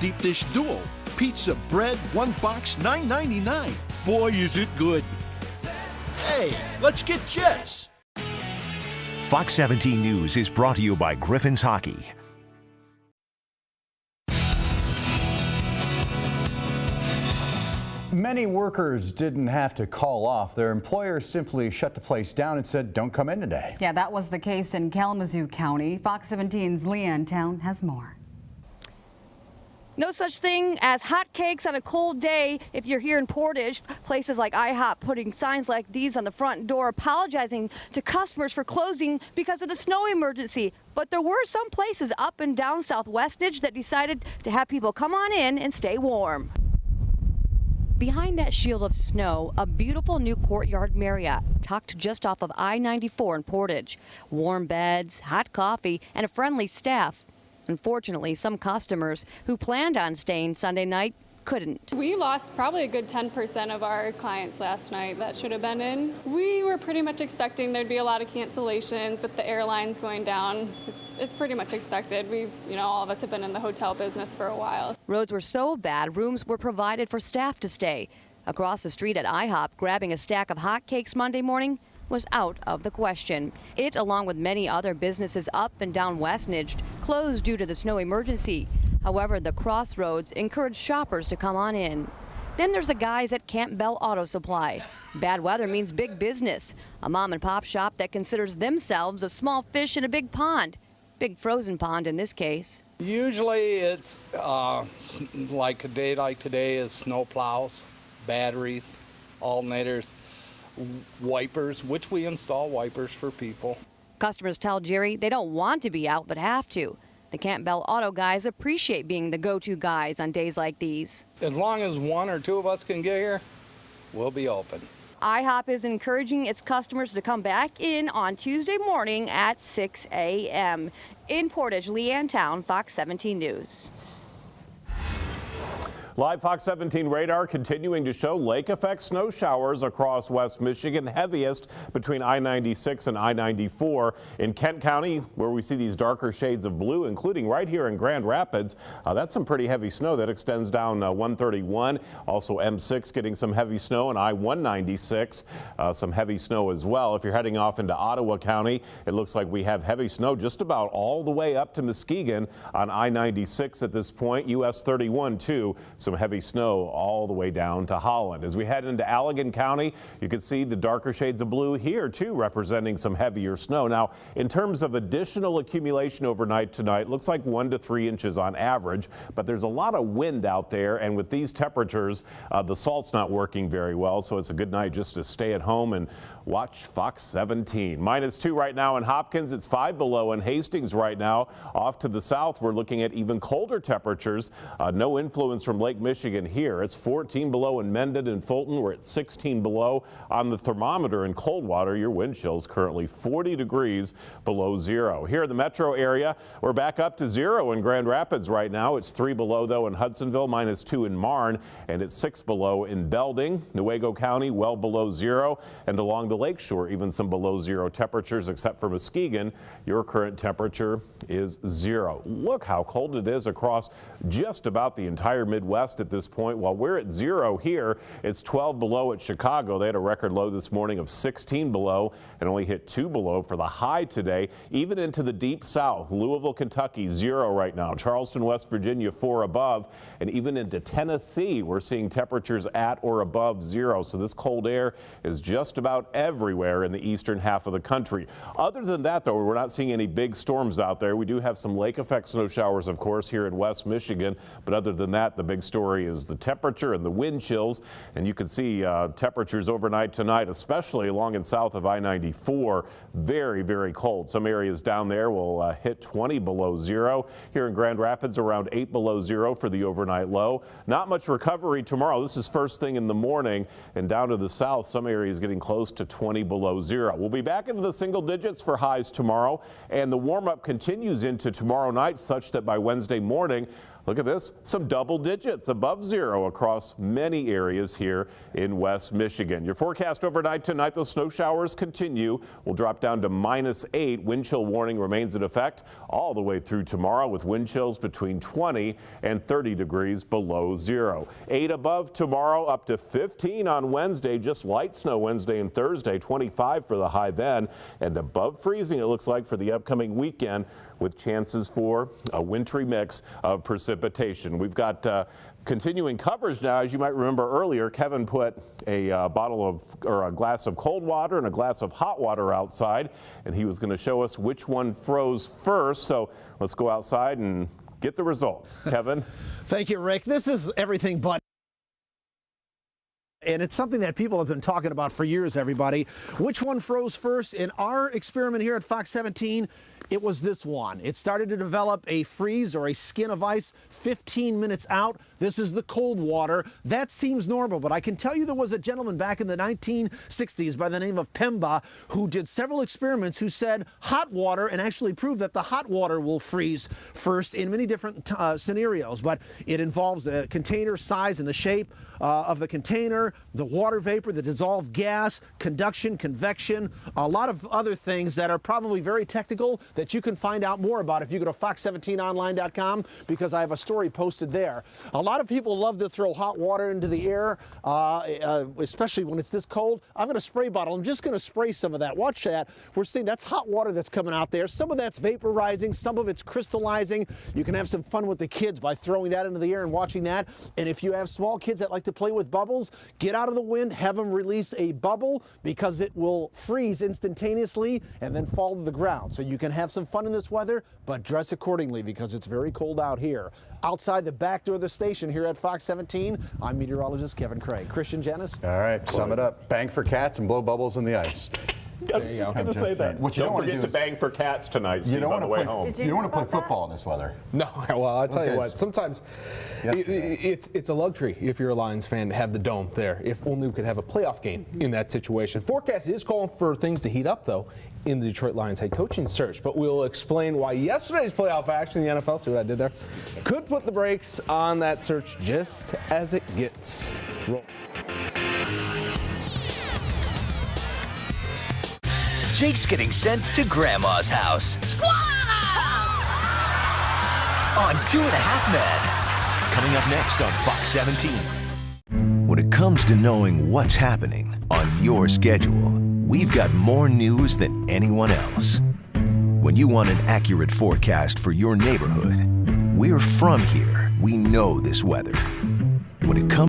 Deep Dish Duo. Pizza bread, one box, $9.99. Boy, is it good. Hey, let's get Jets. Fox 17 News is brought to you by Griffin's Hockey. Many workers didn't have to call off. Their employer simply shut the place down and said, don't come in today. Yeah, that was the case in Kalamazoo County. Fox 17's Leanne Town has more. No such thing as hotcakes on a cold day. If you're here in Portage, places like IHOP putting signs like these on the front door apologizing to customers for closing because of the snow emergency. But there were some places up and down South Westnedge that decided to have people come on in and stay warm. Behind that shield of snow, a beautiful new Courtyard Marriott tucked just off of I-94 in Portage. Warm beds, hot coffee, and a friendly staff. Unfortunately, some customers who planned on staying Sunday night couldn't. We lost probably a good 10% of our clients last night that should have been in. We were pretty much expecting there'd be a lot of cancellations with the airlines going down. It's pretty much expected. All of us have been in the hotel business for a while. Roads were so bad, rooms were provided for staff to stay. Across the street at IHOP, grabbing a stack of hotcakes Monday morning was out of the question. It, along with many other businesses up and down Westnedge, closed due to the snow emergency. However, the Crossroads encouraged shoppers to come on in. Then there's the guys at Campbell Auto Supply. Bad weather means big business. A mom and pop shop that considers themselves a small fish in a big pond. Big frozen pond in this case. Usually it's like a day like today is snow plows, batteries, alternators, wipers, which we install wipers for people. Customers tell Jerry they don't want to be out but have to. The Campbell Auto guys appreciate being the go-to guys on days like these. As long as one or two of us can get here, we'll be open. IHOP is encouraging its customers to come back in on Tuesday morning at 6 a.m. In Portage, Leanne Town, Fox 17 News. Live Fox 17 radar continuing to show lake effect snow showers across West Michigan, heaviest between I-96 and I-94. In Kent County, where we see these darker shades of blue, including right here in Grand Rapids, that's some pretty heavy snow that extends down 131. Also M6 getting some heavy snow, and I-196 some heavy snow as well. If you're heading off into Ottawa County, it looks like we have heavy snow just about all the way up to Muskegon on I-96 at this point. US 31 too. Some heavy snow all the way down to Holland. As we head into Allegan County, you can see the darker shades of blue here too, representing some heavier snow. Now, in terms of additional accumulation overnight tonight, looks like 1 to 3 inches on average, but there's a lot of wind out there, and with these temperatures, the salt's not working very well, so it's a good night just to stay at home and watch Fox 17. -2 right now in Hopkins. It's 5 below in Hastings right now. Off to the south, we're looking at even colder temperatures. No influence from Lake Michigan here. It's 14 below in Mendon and Fulton. We're at 16 below on the thermometer in Coldwater. Your wind chill's currently 40 degrees below zero. Here in the metro area, we're back up to 0 in Grand Rapids right now. It's 3 below though in Hudsonville, -2 in Marne, and it's 6 below in Belding. Newaygo County well below 0, and along the lakeshore even some below 0 temperatures, except for Muskegon. Your current temperature is 0. Look how cold it is across just about the entire Midwest at this point. While we're at 0 here, it's 12 below at Chicago. They had a record low this morning of 16 below and only hit 2 below for the high today. Even into the deep south, Louisville, Kentucky 0 right now. Charleston, West Virginia 4 above, and even into Tennessee we're seeing temperatures at or above 0. So this cold air is just about everywhere in the eastern half of the country. Other than that, though, we're not seeing any big storms out there. We do have some lake effect snow showers, of course, here in West Michigan, but other than that, the big story is the temperature and the wind chills, and you can see temperatures overnight tonight, especially along and south of I-94, very, very cold. Some areas down there will hit 20 below 0. Here in Grand Rapids, around 8 below 0 for the overnight low. Not much recovery tomorrow. This is first thing in the morning, and down to the south, some areas getting close to 20 below 0. We'll be back into the single digits for highs tomorrow, and the warm-up continues into tomorrow night, such that by Wednesday morning, Look at this, some double digits above zero across many areas here in West Michigan. Your forecast overnight tonight, those snow showers continue. We'll drop down to -8. Wind chill warning remains in effect all the way through tomorrow with wind chills between 20 and 30 degrees below zero. 8 above tomorrow, up to 15 on Wednesday. Just light snow Wednesday and Thursday, 25 for the high then, and above freezing it looks like for the upcoming weekend, with chances for a wintry mix of precipitation. We've got continuing coverage now. As you might remember earlier, Kevin put a a glass of cold water and a glass of hot water outside, and he was going to show us which one froze first. So let's go outside and get the results. Kevin? Thank you, Rick. This is everything but. And it's something that people have been talking about for years, everybody. Which one froze first? In our experiment here at Fox 17, it was this one. It started to develop a freeze or a skin of ice 15 minutes out. This is the cold water. That seems normal, but I can tell you there was a gentleman back in the 1960s by the name of Pemba who did several experiments who said hot water and actually proved that the hot water will freeze first in many different scenarios. But it involves the container size and the shape of the container, the water vapor, the dissolved gas, conduction, convection, a lot of other things that are probably very technical that you can find out more about if you go to fox17online.com, because I have a story posted there. A lot of people love to throw hot water into the air, especially when it's this cold. I've got a spray bottle. I'm just going to spray some of that. Watch that. We're seeing that's hot water that's coming out there. Some of that's vaporizing. Some of it's crystallizing. You can have some fun with the kids by throwing that into the air and watching that. And if you have small kids that like to play with bubbles, get out of the wind, have them release a bubble, because it will freeze instantaneously and then fall to the ground. So you can have some fun in this weather, but dress accordingly because it's very cold out here. Outside the back door of the station here at Fox 17, I'm meteorologist Kevin Craig. Christian Janice. All right, sum it up. Bang for cats and blow bubbles in the ice. I was just going to say that. What you don't don't forget to bang for cats tonight, Steve, on the way home. You don't want to play football in this weather. No, well, I'll tell you what, sometimes it's a luxury if you're a Lions fan to have the dome there, if only we could have a playoff game in that situation. Forecast is calling for things to heat up, though, in the Detroit Lions head coaching search, but we'll explain why yesterday's playoff action in the NFL, see what I did there, could put the brakes on that search just as it gets rolling. Jake's getting sent to Grandma's house. On 2.5 Men. Coming up next on Fox 17. When it comes to knowing what's happening on your schedule, we've got more news than anyone else. When you want an accurate forecast for your neighborhood, we're from here. We know this weather. When it comes